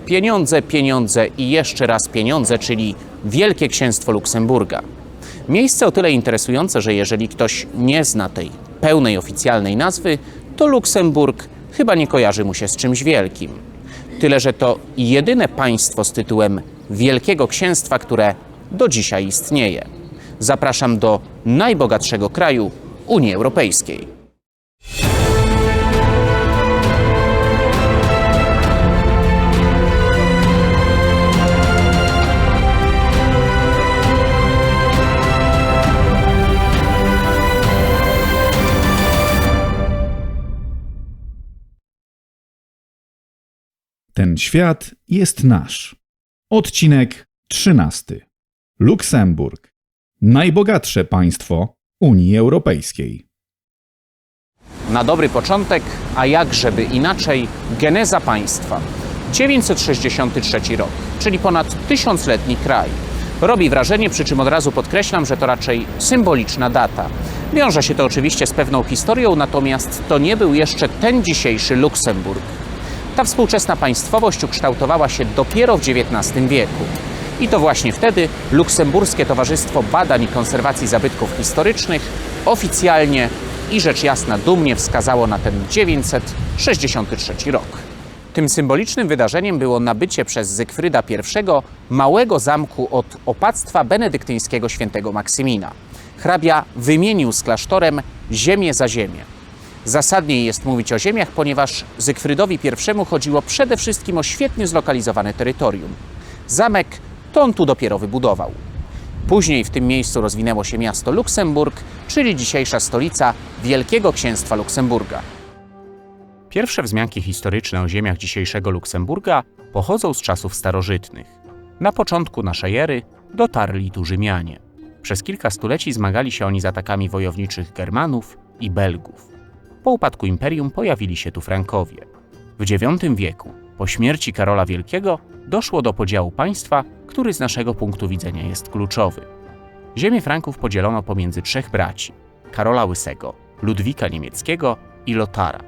Pieniądze, pieniądze i jeszcze raz pieniądze, czyli Wielkie Księstwo Luksemburga. Miejsce o tyle interesujące, że jeżeli ktoś nie zna tej pełnej oficjalnej nazwy, to Luksemburg chyba nie kojarzy mu się z czymś wielkim. Tyle, że to jedyne państwo z tytułem Wielkiego Księstwa, które do dzisiaj istnieje. Zapraszam do najbogatszego kraju Unii Europejskiej. Ten świat jest nasz. Odcinek 13. Luksemburg. Najbogatsze państwo Unii Europejskiej. Na dobry początek, a jakżeby inaczej, geneza państwa. 963 rok, czyli ponad 1000-letni kraj. Robi wrażenie, przy czym od razu podkreślam, że to raczej symboliczna data. Wiąże się to oczywiście z pewną historią, natomiast to nie był jeszcze ten dzisiejszy Luksemburg. Ta współczesna państwowość ukształtowała się dopiero w XIX wieku. I to właśnie wtedy Luksemburskie Towarzystwo Badań i Konserwacji Zabytków Historycznych oficjalnie i rzecz jasna dumnie wskazało na ten 963 rok. Tym symbolicznym wydarzeniem było nabycie przez Zygfryda I małego zamku od opactwa benedyktyńskiego świętego Maksymina. Hrabia wymienił z klasztorem ziemię za ziemię. Zasadniej jest mówić o ziemiach, ponieważ Zygfrydowi I chodziło przede wszystkim o świetnie zlokalizowane terytorium. Zamek to on tu dopiero wybudował. Później w tym miejscu rozwinęło się miasto Luksemburg, czyli dzisiejsza stolica Wielkiego Księstwa Luksemburga. Pierwsze wzmianki historyczne o ziemiach dzisiejszego Luksemburga pochodzą z czasów starożytnych. Na początku naszej ery dotarli tu Rzymianie. Przez kilka stuleci zmagali się oni z atakami wojowniczych Germanów i Belgów. Po upadku imperium pojawili się tu Frankowie. W IX wieku, po śmierci Karola Wielkiego, doszło do podziału państwa, który z naszego punktu widzenia jest kluczowy. Ziemię Franków podzielono pomiędzy trzech braci: Karola Łysego, Ludwika Niemieckiego i Lotara.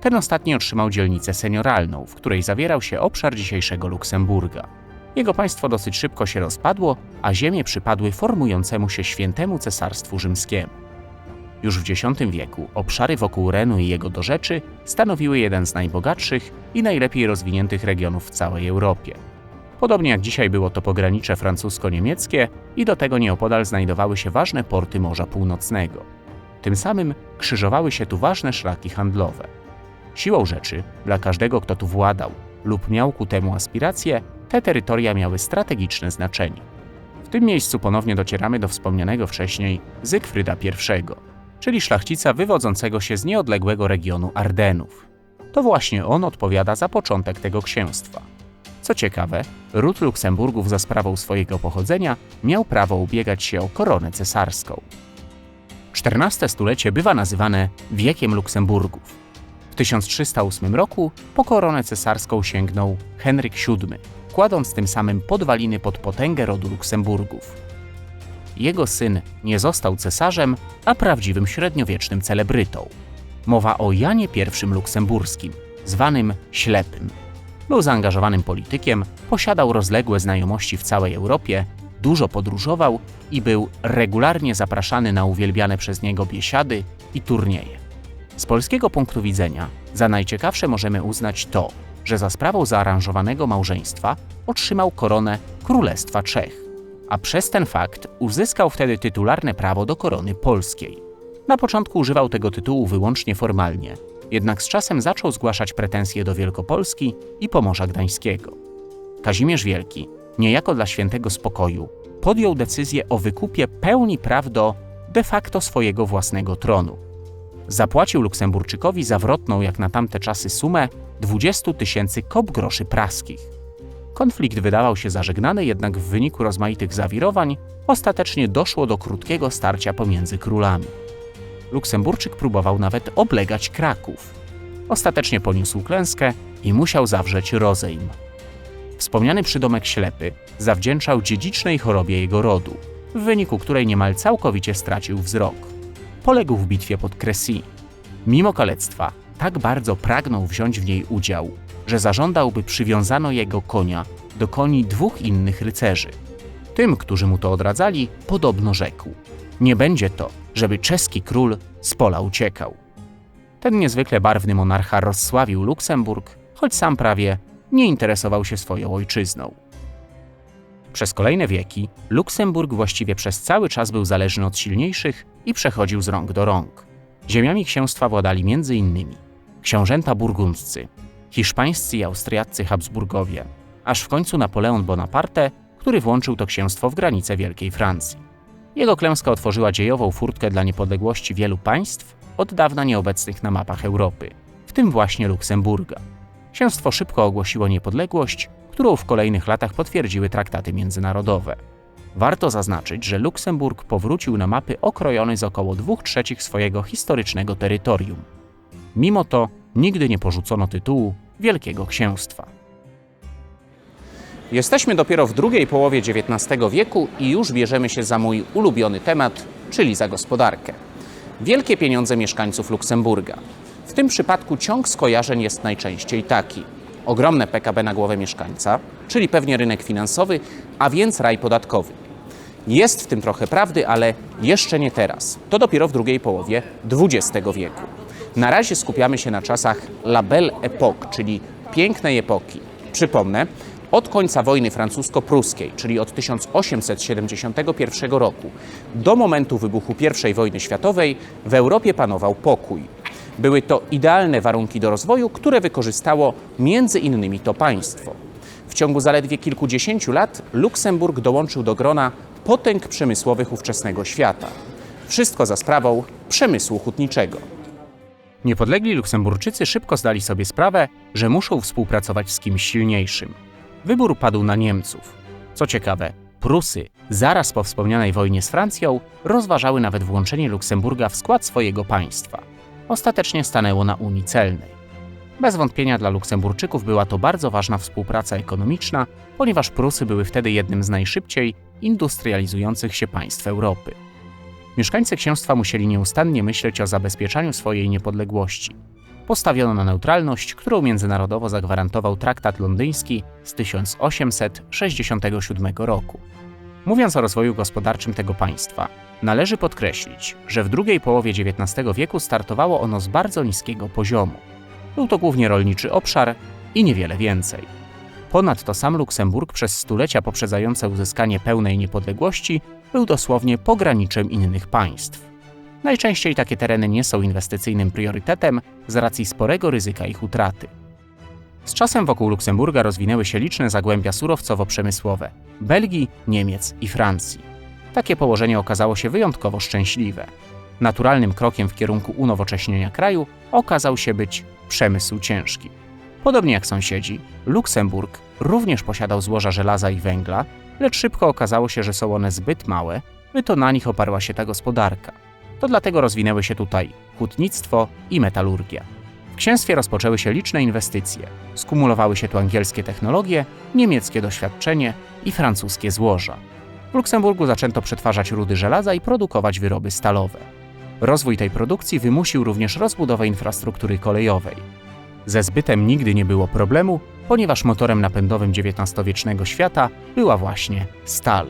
Ten ostatni otrzymał dzielnicę senioralną, w której zawierał się obszar dzisiejszego Luksemburga. Jego państwo dosyć szybko się rozpadło, a ziemie przypadły formującemu się Świętemu Cesarstwu Rzymskiemu. Już w X wieku obszary wokół Renu i jego dorzeczy stanowiły jeden z najbogatszych i najlepiej rozwiniętych regionów w całej Europie. Podobnie jak dzisiaj było to pogranicze francusko-niemieckie i do tego nieopodal znajdowały się ważne porty Morza Północnego. Tym samym krzyżowały się tu ważne szlaki handlowe. Siłą rzeczy, dla każdego, kto tu władał lub miał ku temu aspiracje, te terytoria miały strategiczne znaczenie. W tym miejscu ponownie docieramy do wspomnianego wcześniej Zygfryda I, czyli szlachcica wywodzącego się z nieodległego regionu Ardenów. To właśnie on odpowiada za początek tego księstwa. Co ciekawe, ród Luksemburgów za sprawą swojego pochodzenia miał prawo ubiegać się o koronę cesarską. XIV stulecie bywa nazywane wiekiem Luksemburgów. W 1308 roku po koronę cesarską sięgnął Henryk VII, kładąc tym samym podwaliny pod potęgę rodu Luksemburgów. Jego syn nie został cesarzem, a prawdziwym średniowiecznym celebrytą. Mowa o Janie I Luksemburskim, zwanym Ślepym. Był zaangażowanym politykiem, posiadał rozległe znajomości w całej Europie, dużo podróżował i był regularnie zapraszany na uwielbiane przez niego biesiady i turnieje. Z polskiego punktu widzenia za najciekawsze możemy uznać to, że za sprawą zaaranżowanego małżeństwa otrzymał koronę Królestwa Czech, a przez ten fakt uzyskał wtedy tytularne prawo do korony polskiej. Na początku używał tego tytułu wyłącznie formalnie, jednak z czasem zaczął zgłaszać pretensje do Wielkopolski i Pomorza Gdańskiego. Kazimierz Wielki, niejako dla świętego spokoju, podjął decyzję o wykupie pełni praw do de facto swojego własnego tronu. Zapłacił Luksemburczykowi zawrotną jak na tamte czasy sumę 20 000 kopgroszy praskich. Konflikt wydawał się zażegnany, jednak w wyniku rozmaitych zawirowań ostatecznie doszło do krótkiego starcia pomiędzy królami. Luksemburczyk próbował nawet oblegać Kraków. Ostatecznie poniósł klęskę i musiał zawrzeć rozejm. Wspomniany przydomek Ślepy zawdzięczał dziedzicznej chorobie jego rodu, w wyniku której niemal całkowicie stracił wzrok. Poległ w bitwie pod Crécy. Mimo kalectwa tak bardzo pragnął wziąć w niej udział, że zażądał, by przywiązano jego konia do koni 2 innych rycerzy. Tym, którzy mu to odradzali, podobno rzekł: nie będzie to, żeby czeski król z pola uciekał. Ten niezwykle barwny monarcha rozsławił Luksemburg, choć sam prawie nie interesował się swoją ojczyzną. Przez kolejne wieki Luksemburg właściwie przez cały czas był zależny od silniejszych i przechodził z rąk do rąk. Ziemiami księstwa władali m.in. książęta burgundzcy, hiszpańscy i austriaccy Habsburgowie, aż w końcu Napoleon Bonaparte, który włączył to księstwo w granice Wielkiej Francji. Jego klęska otworzyła dziejową furtkę dla niepodległości wielu państw, od dawna nieobecnych na mapach Europy, w tym właśnie Luksemburga. Księstwo szybko ogłosiło niepodległość, którą w kolejnych latach potwierdziły traktaty międzynarodowe. Warto zaznaczyć, że Luksemburg powrócił na mapy okrojony z około 2/3 swojego historycznego terytorium. Mimo to nigdy nie porzucono tytułu Wielkiego Księstwa. Jesteśmy dopiero w drugiej połowie XIX wieku i już bierzemy się za mój ulubiony temat, czyli za gospodarkę. Wielkie pieniądze mieszkańców Luksemburga. W tym przypadku ciąg skojarzeń jest najczęściej taki: ogromne PKB na głowę mieszkańca, czyli pewnie rynek finansowy, a więc raj podatkowy. Jest w tym trochę prawdy, ale jeszcze nie teraz. To dopiero w drugiej połowie XX wieku. Na razie skupiamy się na czasach La Belle Époque, czyli pięknej epoki. Przypomnę, od końca wojny francusko-pruskiej, czyli od 1871 roku, do momentu wybuchu I wojny światowej w Europie panował pokój. Były to idealne warunki do rozwoju, które wykorzystało między innymi to państwo. W ciągu zaledwie kilkudziesięciu lat Luksemburg dołączył do grona potęg przemysłowych ówczesnego świata. Wszystko za sprawą przemysłu hutniczego. Niepodlegli Luksemburczycy szybko zdali sobie sprawę, że muszą współpracować z kimś silniejszym. Wybór padł na Niemców. Co ciekawe, Prusy, zaraz po wspomnianej wojnie z Francją, rozważały nawet włączenie Luksemburga w skład swojego państwa. Ostatecznie stanęło na Unii Celnej. Bez wątpienia dla Luksemburczyków była to bardzo ważna współpraca ekonomiczna, ponieważ Prusy były wtedy jednym z najszybciej industrializujących się państw Europy. Mieszkańcy księstwa musieli nieustannie myśleć o zabezpieczaniu swojej niepodległości. Postawiono na neutralność, którą międzynarodowo zagwarantował traktat londyński z 1867 roku. Mówiąc o rozwoju gospodarczym tego państwa, należy podkreślić, że w drugiej połowie XIX wieku startowało ono z bardzo niskiego poziomu. Był to głównie rolniczy obszar i niewiele więcej. Ponadto sam Luksemburg przez stulecia poprzedzające uzyskanie pełnej niepodległości był dosłownie pograniczem innych państw. Najczęściej takie tereny nie są inwestycyjnym priorytetem z racji sporego ryzyka ich utraty. Z czasem wokół Luksemburga rozwinęły się liczne zagłębia surowcowo-przemysłowe Belgii, Niemiec i Francji. Takie położenie okazało się wyjątkowo szczęśliwe. Naturalnym krokiem w kierunku unowocześnienia kraju okazał się być przemysł ciężki. Podobnie jak sąsiedzi, Luksemburg również posiadał złoża żelaza i węgla, lecz szybko okazało się, że są one zbyt małe, by to na nich oparła się ta gospodarka. To dlatego rozwinęły się tutaj hutnictwo i metalurgia. W księstwie rozpoczęły się liczne inwestycje. Skumulowały się tu angielskie technologie, niemieckie doświadczenie i francuskie złoża. W Luksemburgu zaczęto przetwarzać rudy żelaza i produkować wyroby stalowe. Rozwój tej produkcji wymusił również rozbudowę infrastruktury kolejowej. Ze zbytem nigdy nie było problemu, ponieważ motorem napędowym XIX-wiecznego świata była właśnie stal.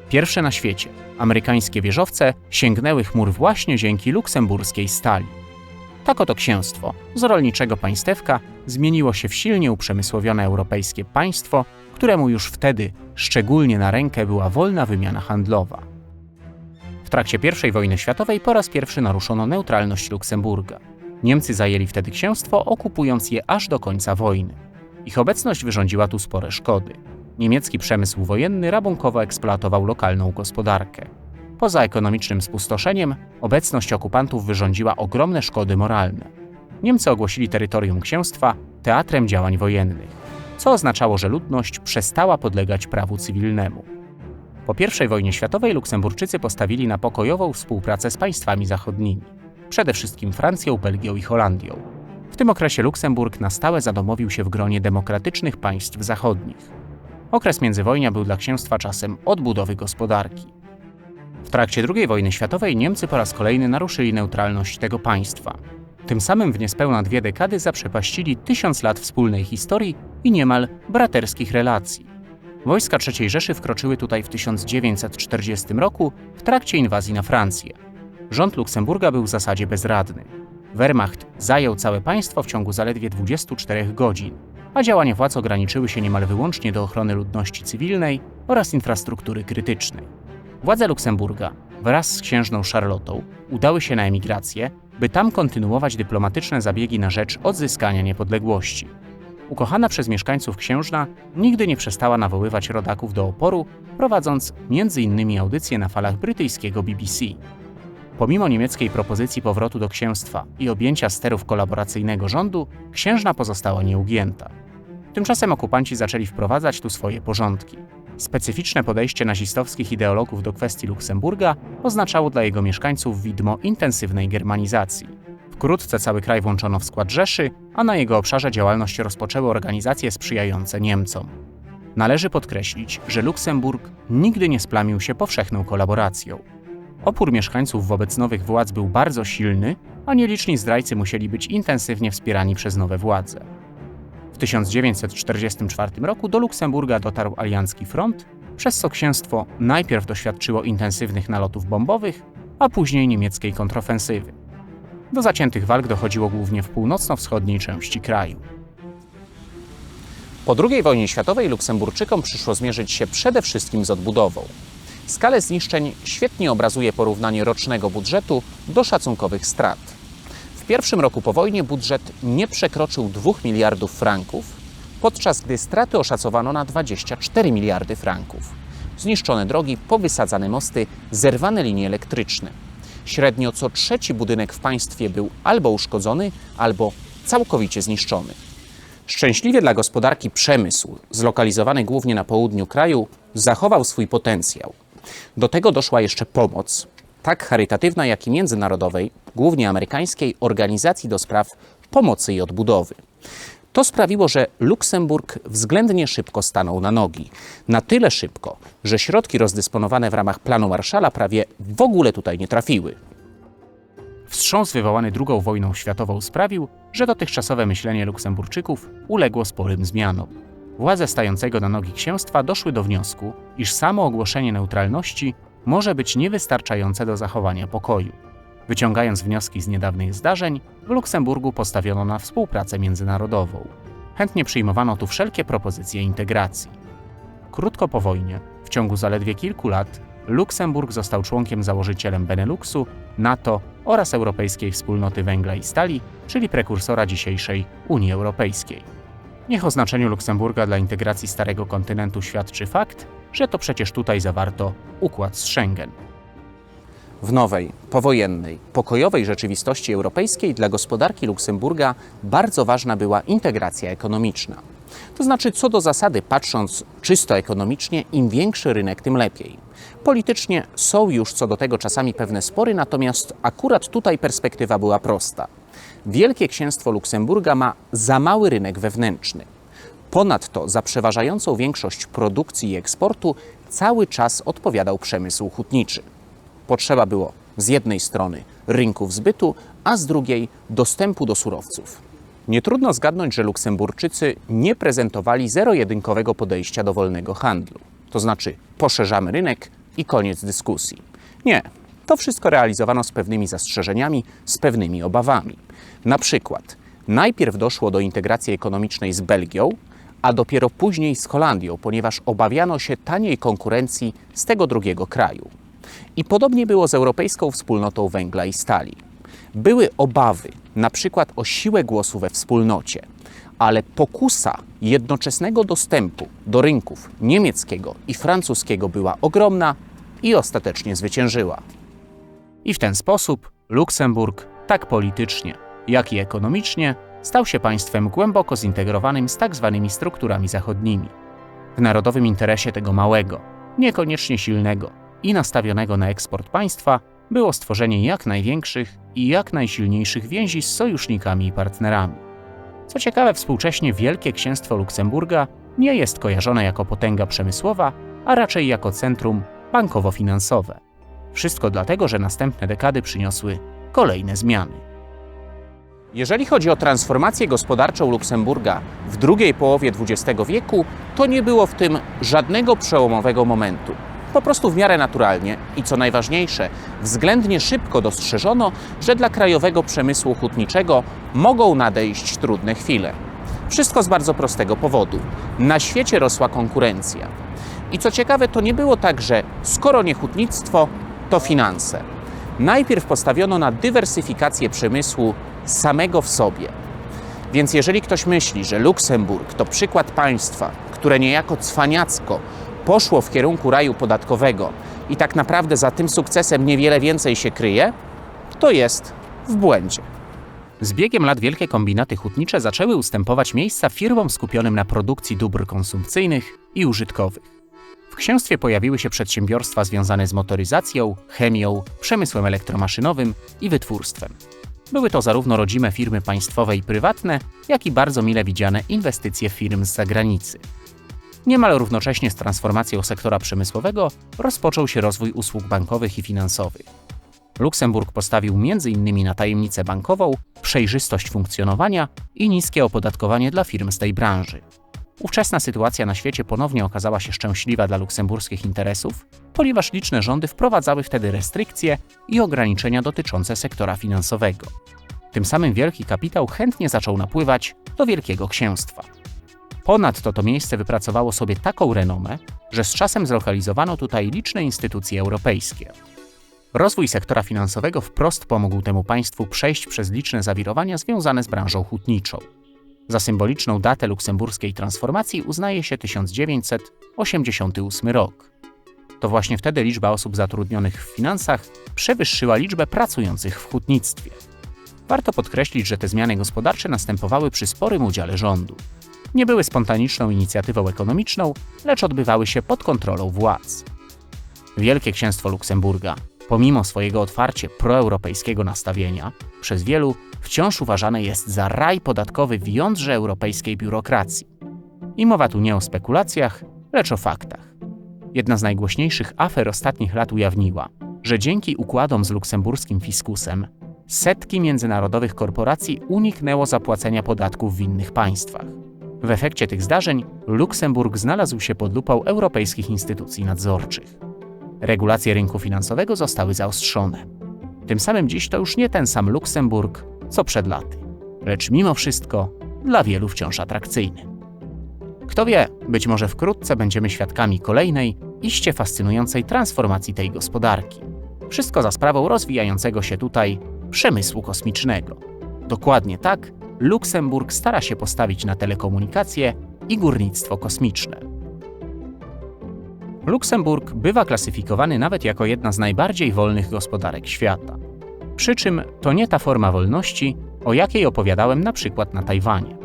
Pierwsze na świecie amerykańskie wieżowce sięgnęły chmur właśnie dzięki luksemburskiej stali. Tak oto księstwo z rolniczego państewka zmieniło się w silnie uprzemysłowione europejskie państwo, któremu już wtedy szczególnie na rękę była wolna wymiana handlowa. W trakcie I wojny światowej po raz pierwszy naruszono neutralność Luksemburga. Niemcy zajęli wtedy księstwo, okupując je aż do końca wojny. Ich obecność wyrządziła tu spore szkody. Niemiecki przemysł wojenny rabunkowo eksploatował lokalną gospodarkę. Poza ekonomicznym spustoszeniem, obecność okupantów wyrządziła ogromne szkody moralne. Niemcy ogłosili terytorium księstwa teatrem działań wojennych, co oznaczało, że ludność przestała podlegać prawu cywilnemu. Po I wojnie światowej Luksemburczycy postawili na pokojową współpracę z państwami zachodnimi, przede wszystkim Francją, Belgią i Holandią. W tym okresie Luksemburg na stałe zadomowił się w gronie demokratycznych państw zachodnich. Okres międzywojnia był dla księstwa czasem odbudowy gospodarki. W trakcie II wojny światowej Niemcy po raz kolejny naruszyli neutralność tego państwa. Tym samym w niespełna 2 dekady zaprzepaścili 1000 lat wspólnej historii i niemal braterskich relacji. Wojska III Rzeszy wkroczyły tutaj w 1940 roku w trakcie inwazji na Francję. Rząd Luksemburga był w zasadzie bezradny. Wehrmacht zajął całe państwo w ciągu zaledwie 24 godzin, a działania władz ograniczyły się niemal wyłącznie do ochrony ludności cywilnej oraz infrastruktury krytycznej. Władze Luksemburga wraz z księżną Charlottą udały się na emigrację, by tam kontynuować dyplomatyczne zabiegi na rzecz odzyskania niepodległości. Ukochana przez mieszkańców księżna nigdy nie przestała nawoływać rodaków do oporu, prowadząc m.in. audycje na falach brytyjskiego BBC. Pomimo niemieckiej propozycji powrotu do księstwa i objęcia sterów kolaboracyjnego rządu, księżna pozostała nieugięta. Tymczasem okupanci zaczęli wprowadzać tu swoje porządki. Specyficzne podejście nazistowskich ideologów do kwestii Luksemburga oznaczało dla jego mieszkańców widmo intensywnej germanizacji. Wkrótce cały kraj włączono w skład Rzeszy, a na jego obszarze działalność rozpoczęły organizacje sprzyjające Niemcom. Należy podkreślić, że Luksemburg nigdy nie splamił się powszechną kolaboracją. Opór mieszkańców wobec nowych władz był bardzo silny, a nieliczni zdrajcy musieli być intensywnie wspierani przez nowe władze. W 1944 roku do Luksemburga dotarł aliancki front, przez co księstwo najpierw doświadczyło intensywnych nalotów bombowych, a później niemieckiej kontrofensywy. Do zaciętych walk dochodziło głównie w północno-wschodniej części kraju. Po II wojnie światowej Luksemburczykom przyszło zmierzyć się przede wszystkim z odbudową. Skalę zniszczeń świetnie obrazuje porównanie rocznego budżetu do szacunkowych strat. W pierwszym roku po wojnie budżet nie przekroczył 2 miliardów franków, podczas gdy straty oszacowano na 24 miliardy franków. Zniszczone drogi, powysadzane mosty, zerwane linie elektryczne. Średnio co 3. budynek w państwie był albo uszkodzony, albo całkowicie zniszczony. Szczęśliwie dla gospodarki przemysł, zlokalizowany głównie na południu kraju, zachował swój potencjał. Do tego doszła jeszcze pomoc, tak charytatywna, jak i międzynarodowej, głównie amerykańskiej, organizacji do spraw pomocy i odbudowy. To sprawiło, że Luksemburg względnie szybko stanął na nogi. Na tyle szybko, że środki rozdysponowane w ramach planu Marshalla prawie w ogóle tutaj nie trafiły. Wstrząs wywołany II wojną światową sprawił, że dotychczasowe myślenie Luksemburczyków uległo sporym zmianom. Władze stającego na nogi księstwa doszły do wniosku, iż samo ogłoszenie neutralności może być niewystarczające do zachowania pokoju. Wyciągając wnioski z niedawnych zdarzeń, w Luksemburgu postawiono na współpracę międzynarodową. Chętnie przyjmowano tu wszelkie propozycje integracji. Krótko po wojnie, w ciągu zaledwie kilku lat, Luksemburg został członkiem założycielem Beneluxu, NATO oraz Europejskiej Wspólnoty Węgla i Stali, czyli prekursora dzisiejszej Unii Europejskiej. Niech o znaczeniu Luksemburga dla integracji Starego Kontynentu świadczy fakt, że to przecież tutaj zawarto układ z Schengen. W nowej, powojennej, pokojowej rzeczywistości europejskiej dla gospodarki Luksemburga bardzo ważna była integracja ekonomiczna. To znaczy, co do zasady, patrząc czysto ekonomicznie, im większy rynek, tym lepiej. Politycznie są już co do tego czasami pewne spory, natomiast akurat tutaj perspektywa była prosta. Wielkie Księstwo Luksemburga ma za mały rynek wewnętrzny. Ponadto za przeważającą większość produkcji i eksportu cały czas odpowiadał przemysł hutniczy. Potrzeba było z jednej strony rynków zbytu, a z drugiej dostępu do surowców. Nie trudno zgadnąć, że Luksemburczycy nie prezentowali zero-jedynkowego podejścia do wolnego handlu. To znaczy poszerzamy rynek i koniec dyskusji. Nie, to wszystko realizowano z pewnymi zastrzeżeniami, z pewnymi obawami. Na przykład najpierw doszło do integracji ekonomicznej z Belgią, a dopiero później z Holandią, ponieważ obawiano się taniej konkurencji z tego drugiego kraju. I podobnie było z Europejską Wspólnotą Węgla i Stali. Były obawy, na przykład o siłę głosu we wspólnocie, ale pokusa jednoczesnego dostępu do rynków niemieckiego i francuskiego była ogromna i ostatecznie zwyciężyła. I w ten sposób Luksemburg, tak politycznie, jak i ekonomicznie, stał się państwem głęboko zintegrowanym z tak zwanymi strukturami zachodnimi. W narodowym interesie tego małego, niekoniecznie silnego i nastawionego na eksport państwa było stworzenie jak największych i jak najsilniejszych więzi z sojusznikami i partnerami. Co ciekawe, współcześnie Wielkie Księstwo Luksemburga nie jest kojarzone jako potęga przemysłowa, a raczej jako centrum bankowo-finansowe. Wszystko dlatego, że następne dekady przyniosły kolejne zmiany. Jeżeli chodzi o transformację gospodarczą Luksemburga w drugiej połowie XX wieku, to nie było w tym żadnego przełomowego momentu. Po prostu w miarę naturalnie i co najważniejsze, względnie szybko dostrzeżono, że dla krajowego przemysłu hutniczego mogą nadejść trudne chwile. Wszystko z bardzo prostego powodu. Na świecie rosła konkurencja. I co ciekawe, to nie było tak, że skoro nie hutnictwo, to finanse. Najpierw postawiono na dywersyfikację przemysłu samego w sobie. Więc jeżeli ktoś myśli, że Luksemburg to przykład państwa, które niejako cwaniacko poszło w kierunku raju podatkowego i tak naprawdę za tym sukcesem niewiele więcej się kryje, to jest w błędzie. Z biegiem lat wielkie kombinaty hutnicze zaczęły ustępować miejsca firmom skupionym na produkcji dóbr konsumpcyjnych i użytkowych. W księstwie pojawiły się przedsiębiorstwa związane z motoryzacją, chemią, przemysłem elektromaszynowym i wytwórstwem. Były to zarówno rodzime firmy państwowe i prywatne, jak i bardzo mile widziane inwestycje firm z zagranicy. Niemal równocześnie z transformacją sektora przemysłowego rozpoczął się rozwój usług bankowych i finansowych. Luksemburg postawił m.in. na tajemnicę bankową, przejrzystość funkcjonowania i niskie opodatkowanie dla firm z tej branży. Ówczesna sytuacja na świecie ponownie okazała się szczęśliwa dla luksemburskich interesów, ponieważ liczne rządy wprowadzały wtedy restrykcje i ograniczenia dotyczące sektora finansowego. Tym samym wielki kapitał chętnie zaczął napływać do Wielkiego Księstwa. Ponadto to miejsce wypracowało sobie taką renomę, że z czasem zlokalizowano tutaj liczne instytucje europejskie. Rozwój sektora finansowego wprost pomógł temu państwu przejść przez liczne zawirowania związane z branżą hutniczą. Za symboliczną datę luksemburskiej transformacji uznaje się 1988 rok. To właśnie wtedy liczba osób zatrudnionych w finansach przewyższyła liczbę pracujących w hutnictwie. Warto podkreślić, że te zmiany gospodarcze następowały przy sporym udziale rządu. Nie były spontaniczną inicjatywą ekonomiczną, lecz odbywały się pod kontrolą władz. Wielkie Księstwo Luksemburga, pomimo swojego otwarcie proeuropejskiego nastawienia, przez wielu wciąż uważane jest za raj podatkowy w jądrze europejskiej biurokracji. I mowa tu nie o spekulacjach, lecz o faktach. Jedna z najgłośniejszych afer ostatnich lat ujawniła, że dzięki układom z luksemburskim fiskusem setki międzynarodowych korporacji uniknęło zapłacenia podatków w innych państwach. W efekcie tych zdarzeń Luksemburg znalazł się pod lupą europejskich instytucji nadzorczych. Regulacje rynku finansowego zostały zaostrzone. Tym samym dziś to już nie ten sam Luksemburg, co przed laty, lecz mimo wszystko dla wielu wciąż atrakcyjny. Kto wie, być może wkrótce będziemy świadkami kolejnej, iście fascynującej transformacji tej gospodarki. Wszystko za sprawą rozwijającego się tutaj przemysłu kosmicznego. Dokładnie tak Luksemburg stara się postawić na telekomunikacje i górnictwo kosmiczne. Luksemburg bywa klasyfikowany nawet jako jedna z najbardziej wolnych gospodarek świata. Przy czym to nie ta forma wolności, o jakiej opowiadałem na przykład na Tajwanie.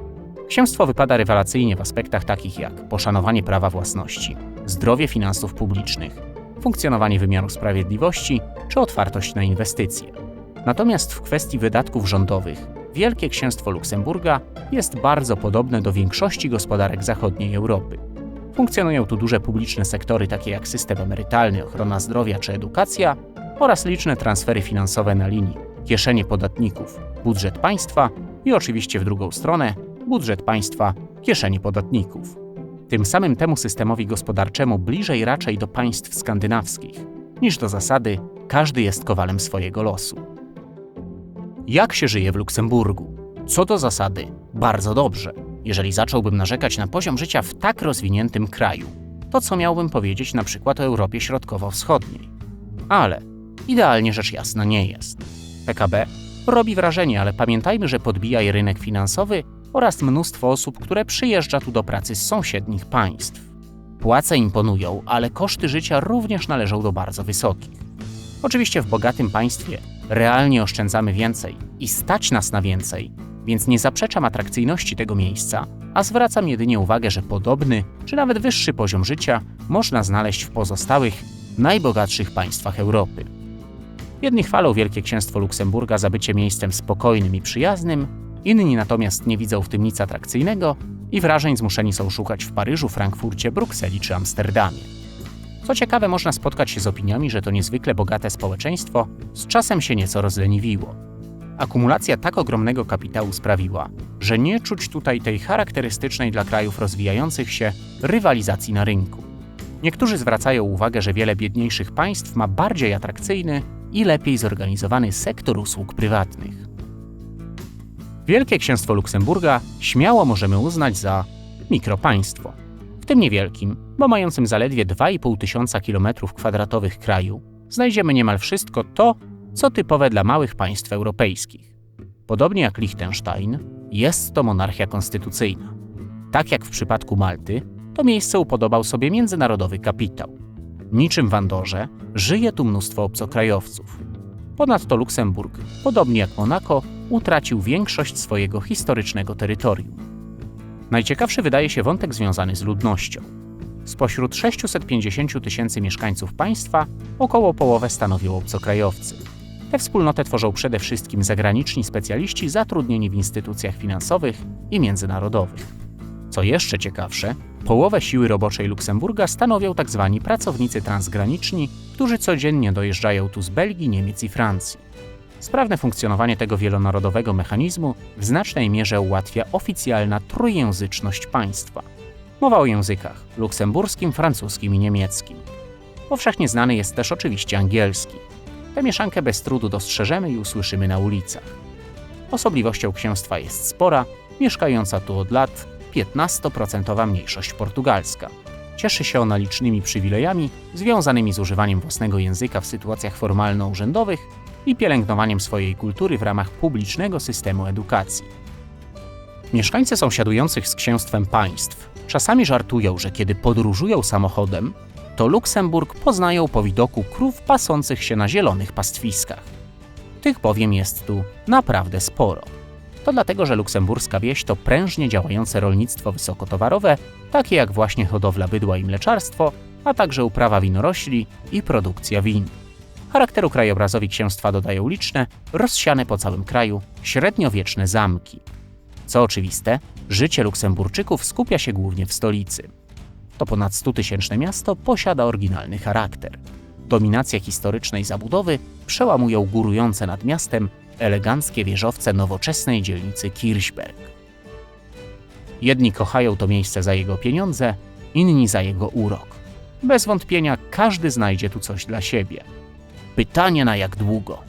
Księstwo wypada rewelacyjnie w aspektach takich jak poszanowanie prawa własności, zdrowie finansów publicznych, funkcjonowanie wymiaru sprawiedliwości czy otwartość na inwestycje. Natomiast w kwestii wydatków rządowych Wielkie Księstwo Luksemburga jest bardzo podobne do większości gospodarek zachodniej Europy. Funkcjonują tu duże publiczne sektory takie jak system emerytalny, ochrona zdrowia czy edukacja oraz liczne transfery finansowe na linii kieszenie podatników, budżet państwa i oczywiście w drugą stronę budżet państwa, kieszenie podatników. Tym samym temu systemowi gospodarczemu bliżej raczej do państw skandynawskich niż do zasady każdy jest kowalem swojego losu. Jak się żyje w Luksemburgu? Co do zasady, bardzo dobrze. Jeżeli zacząłbym narzekać na poziom życia w tak rozwiniętym kraju, to co miałbym powiedzieć na przykład o Europie Środkowo-Wschodniej? Ale idealnie rzecz jasna nie jest. PKB robi wrażenie, ale pamiętajmy, że podbija je rynek finansowy oraz mnóstwo osób, które przyjeżdża tu do pracy z sąsiednich państw. Płace imponują, ale koszty życia również należą do bardzo wysokich. Oczywiście w bogatym państwie realnie oszczędzamy więcej i stać nas na więcej, więc nie zaprzeczam atrakcyjności tego miejsca, a zwracam jedynie uwagę, że podobny czy nawet wyższy poziom życia można znaleźć w pozostałych, najbogatszych państwach Europy. Jedni chwalą Wielkie Księstwo Luksemburga za bycie miejscem spokojnym i przyjaznym, inni natomiast nie widzą w tym nic atrakcyjnego i wrażeń zmuszeni są szukać w Paryżu, Frankfurcie, Brukseli czy Amsterdamie. Co ciekawe, można spotkać się z opiniami, że to niezwykle bogate społeczeństwo z czasem się nieco rozleniwiło. Akumulacja tak ogromnego kapitału sprawiła, że nie czuć tutaj tej charakterystycznej dla krajów rozwijających się rywalizacji na rynku. Niektórzy zwracają uwagę, że wiele biedniejszych państw ma bardziej atrakcyjny i lepiej zorganizowany sektor usług prywatnych. Wielkie Księstwo Luksemburga śmiało możemy uznać za mikropaństwo. W tym niewielkim, bo mającym zaledwie 2,5 tysiąca km² kraju, znajdziemy niemal wszystko to, co typowe dla małych państw europejskich. Podobnie jak Liechtenstein, jest to monarchia konstytucyjna. Tak jak w przypadku Malty, to miejsce upodobał sobie międzynarodowy kapitał. Niczym w Andorze, żyje tu mnóstwo obcokrajowców. Ponadto Luksemburg, podobnie jak Monako, utracił większość swojego historycznego terytorium. Najciekawszy wydaje się wątek związany z ludnością. Spośród 650 tysięcy mieszkańców państwa około połowę stanowią obcokrajowcy. Tę wspólnotę tworzą przede wszystkim zagraniczni specjaliści zatrudnieni w instytucjach finansowych i międzynarodowych. Co jeszcze ciekawsze, połowę siły roboczej Luksemburga stanowią tzw. pracownicy transgraniczni, którzy codziennie dojeżdżają tu z Belgii, Niemiec i Francji. Sprawne funkcjonowanie tego wielonarodowego mechanizmu w znacznej mierze ułatwia oficjalna trójjęzyczność państwa. Mowa o językach luksemburskim, francuskim i niemieckim. Powszechnie znany jest też oczywiście angielski. Tę mieszankę bez trudu dostrzeżemy i usłyszymy na ulicach. Osobliwością księstwa jest spora, mieszkająca tu od lat 15% mniejszość portugalska. Cieszy się ona licznymi przywilejami związanymi z używaniem własnego języka w sytuacjach formalno-urzędowych i pielęgnowaniem swojej kultury w ramach publicznego systemu edukacji. Mieszkańcy sąsiadujących z księstwem państw czasami żartują, że kiedy podróżują samochodem, to Luksemburg poznają po widoku krów pasących się na zielonych pastwiskach. Tych bowiem jest tu naprawdę sporo. To dlatego, że luksemburska wieś to prężnie działające rolnictwo wysokotowarowe, takie jak właśnie hodowla bydła i mleczarstwo, a także uprawa winorośli i produkcja win. Charakteru krajobrazowi księstwa dodają liczne, rozsiane po całym kraju, średniowieczne zamki. Co oczywiste, życie Luksemburczyków skupia się głównie w stolicy. To ponad 100-tysięczne miasto posiada oryginalny charakter. Dominację historycznej zabudowy przełamują górujące nad miastem eleganckie wieżowce nowoczesnej dzielnicy Kirchberg. Jedni kochają to miejsce za jego pieniądze, inni za jego urok. Bez wątpienia każdy znajdzie tu coś dla siebie. Pytanie na jak długo?